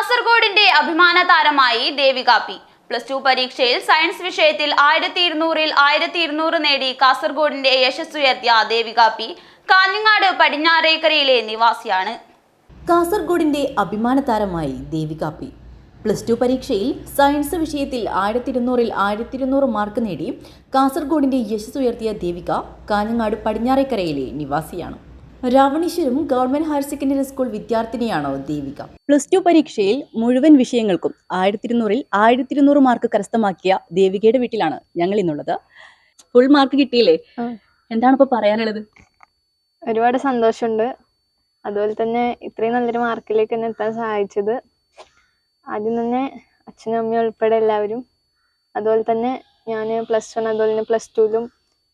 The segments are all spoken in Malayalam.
കാസർഗോഡിന്റെ അഭിമാന താരമായി ദേവിക പി. +2 പരീക്ഷയിൽ സയൻസ് വിഷയത്തിൽ 1200-ൽ 1200 നേടി കാസർഗോഡിന്റെ യശസ്സുയർത്തിയ ദേവിക പി. കാഞ്ഞങ്ങാട് പടിഞ്ഞാറേക്കരയിലെ നിവാസിയാണ്. കാസർഗോഡിന്റെ അഭിമാന താരമായി ദേവിക പി. +2 പരീക്ഷയിൽ സയൻസ് വിഷയത്തിൽ 1200-ൽ 1200 മാർക്ക് നേടി കാസർഗോഡിന്റെ യശസ്സുയർത്തിയ ദേവിക കാഞ്ഞങ്ങാട് പടിഞ്ഞാറേക്കരയിലെ നിവാസിയാണ്. Raveeswaram government higher secondary school വിദ്യാർത്ഥിനിയാണ് ദേവിക. +2 പരീക്ഷയിൽ മുഴുവൻ വിഷയങ്ങൾക്കും 1200-ൽ 1200 മാർക്ക് കരസ്ഥമാക്കിയ ദേവികയുടെ വീട്ടിലാണ് ഞങ്ങൾ ഇന്നുള്ളത്. ഫുൾ മാർക്ക് കിട്ടിയില്ലേ? എന്താണ് ഇപ്പൊ പറയാനുള്ളത്? ഒരുപാട് സന്തോഷമുണ്ട്. അതുപോലെ തന്നെ ഇത്രയും നല്ലൊരു മാർക്കിലേക്ക് എന്നെ എത്താൻ സഹായിച്ചത് ആദ്യം തന്നെ അച്ഛനും അമ്മയും ഉൾപ്പെടെ എല്ലാവരും. അതുപോലെ തന്നെ ഞാൻ +1 അതുപോലെ തന്നെ +2-ലും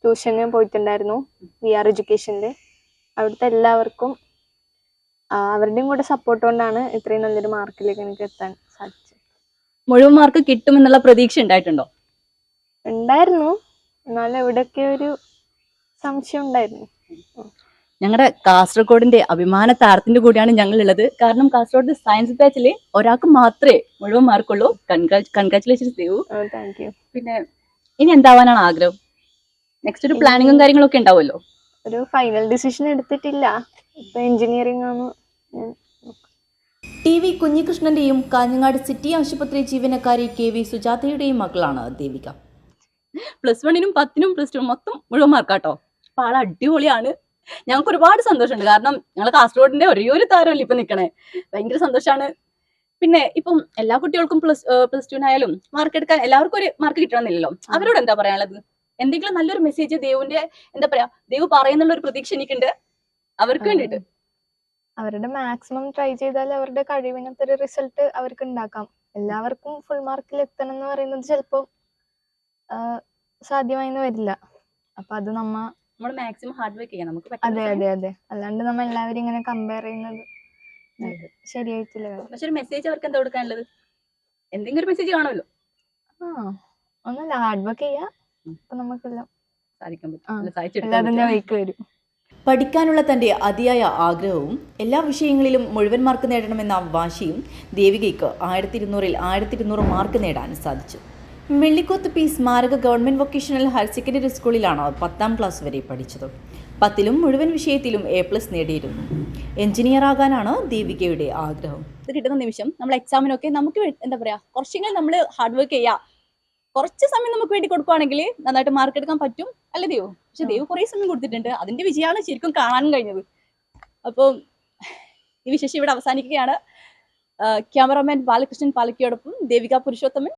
ട്യൂഷന് പോയിട്ടുണ്ടായിരുന്നു, VR എഡ്യൂക്കേഷനിൽ. അവിടുത്തെ എല്ലാവർക്കും അവരുടെയും കൂടെ സപ്പോർട്ട് കൊണ്ടാണ് ഇത്രയും നല്ലൊരു മാർക്കിലേക്ക് എനിക്ക് എത്താൻ സാധിച്ചത്. മുഴുവൻ മാർക്ക് കിട്ടുമെന്നുള്ള പ്രതീക്ഷ ഉണ്ടായിട്ടുണ്ടോ? ഉണ്ടായിരുന്നു, എന്നാലും എവിടെയൊക്കെ ഒരു സംശയം ഉണ്ടായിരുന്നു. ഞങ്ങളുടെ കാസർഗോഡിന്റെ അഭിമാന താരത്തിന്റെ കൂടെയാണ് ഞങ്ങൾ ഉള്ളത്. കാരണം കാസർഗോഡ് സയൻസ് ബാച്ചില് ഒരാൾക്ക് മാത്രമേ മുഴുവൻ മാർക്കുള്ളൂ. കൺഗ്രാറ്റുലേഷൻസ് ദേവു. Thank you. പിന്നെ ഇനി എന്താവാനാണ് ആഗ്രഹം? നെക്സ്റ്റ് ഒരു പ്ലാനിങ്ങും കാര്യങ്ങളൊക്കെ ഉണ്ടാവുമല്ലോ. ഒരു ഫൈനൽ ഡിസിഷൻ എടുത്തിട്ടില്ല. ഇപ്പൊ എഞ്ചിനീയറിംഗ് ആണ്. TV കുഞ്ഞികൃഷ്ണന്റെയും കാഞ്ഞങ്ങാട് സിറ്റി ആശുപത്രി ജീവനക്കാരി KV സുജാതയുടെയും മക്കളാണ് ദേവിക. +1-നും 10-നും +2 മൊത്തം മുഴുവൻ മാർക്കാട്ടോ. അപ്പൊ ആള് അടിപൊളിയാണ്. ഞങ്ങൾക്ക് ഒരുപാട് സന്തോഷമുണ്ട്. കാരണം ഞങ്ങൾ കാസർഗോഡിന്റെ ഒരേ താരമല്ലേ ഇപ്പൊ നിൽക്കണേ. ഭയങ്കര സന്തോഷമാണ്. പിന്നെ ഇപ്പം എല്ലാ കുട്ടികൾക്കും +2-നായാലും മാർക്ക് എടുക്കാൻ എല്ലാവർക്കും ഒരു മാർക്ക് കിട്ടണമെന്നില്ലല്ലോ. അവരോട് എന്താ പറയാനുള്ളത്? എന്തെങ്കിലും നല്ലൊരു മെസ്സേജ് ദേവുന്റെ എന്താ പറയാ, ദേവ് പറയുന്നുള്ള ഒരു പ്രതീക്ഷ എനിക്കുണ്ട് അവർക്ക് വേണ്ടിട്ട്. അവരുടെ മാക്സിമം ട്രൈ ചെയ്താൽ അവരുടെ കഴിവിനത്തെ ഒരു റിസൾട്ട് അവർക്ക് ഉണ്ടാക്കാം. എല്ലാവർക്കും ഫുൾ മാർക്കിൽ എത്തണം എന്ന് പറയുന്നത് ചിലപ്പോൾ സാധ്യമായിന്ന് വരില്ല. അപ്പൊ അത് നമ്മൾ മാക്സിമം ഹാർഡ് വർക്ക് ചെയ്യാം. നമുക്ക് അതെ അതെ അതെ അല്ലാണ്ട് നമ്മൾ എല്ലാവരും ഇങ്ങനെ കമ്പയർ ചെയ്യുന്നത് ശരിയായിട്ടില്ല. പക്ഷെ ഒരു മെസ്സേജ് അവർക്ക് എന്താ കൊടുക്കാനുള്ളത്? എന്തെങ്കിലും ഒരു മെസ്സേജ് കാണുമല്ലോ. ഒന്നല്ല, ഹാർഡ് വർക്ക് ചെയ്യാ, അപ്പൊ നമുക്കെല്ലാം സാധിക്കാൻ എല്ലാതിന്റെ വഴിക്ക് വരും. പഠിക്കാനുള്ള തന്റെ അതിയായ ആഗ്രഹവും എല്ലാ വിഷയങ്ങളിലും മുഴുവൻ മാർക്ക് നേടണമെന്ന വാശിയും ദേവികയ്ക്ക് 1200-ൽ 1200 മാർക്ക് നേടാൻ സാധിച്ചു. വെള്ളിക്കോത്ത് P സ്മാരക ഗവൺമെന്റ് വൊക്കേഷണൽ ഹയർ സെക്കൻഡറി സ്കൂളിലാണ് 10ാം ക്ലാസ് വരെ പഠിച്ചത്. 10ലും മുഴുവൻ വിഷയത്തിലും A+ നേടിയിരുന്നു. എഞ്ചിനീയർ ആകാനാണ് ദേവികയുടെ ആഗ്രഹം. ഇത് കിട്ടുന്ന നിമിഷം നമ്മൾ എക്സാമിനൊക്കെ നമുക്ക് എന്താ പറയാ, കുറച്ചെങ്കിലും നമ്മൾ ഹാർഡ് വർക്ക് ചെയ്യാം. കുറച്ച് സമയം നമുക്ക് വേണ്ടി കൊടുക്കുകയാണെങ്കിൽ നന്നായിട്ട് മാർക്ക് എടുക്കാൻ പറ്റും, അല്ലേ ദേവു? പക്ഷെ ദേവു കുറേ സമയം കൊടുത്തിട്ടുണ്ട്. അതിന്റെ വിജയമാണ് ശരിക്കും കാണാനും കഴിഞ്ഞത്. അപ്പോൾ ഈ വിശേഷം ഇവിടെ അവസാനിക്കുകയാണ്. ക്യാമറാമാൻ ബാലകൃഷ്ണൻ പാലക്കിയോടൊപ്പം ദേവിക പുരുഷോത്തമൻ,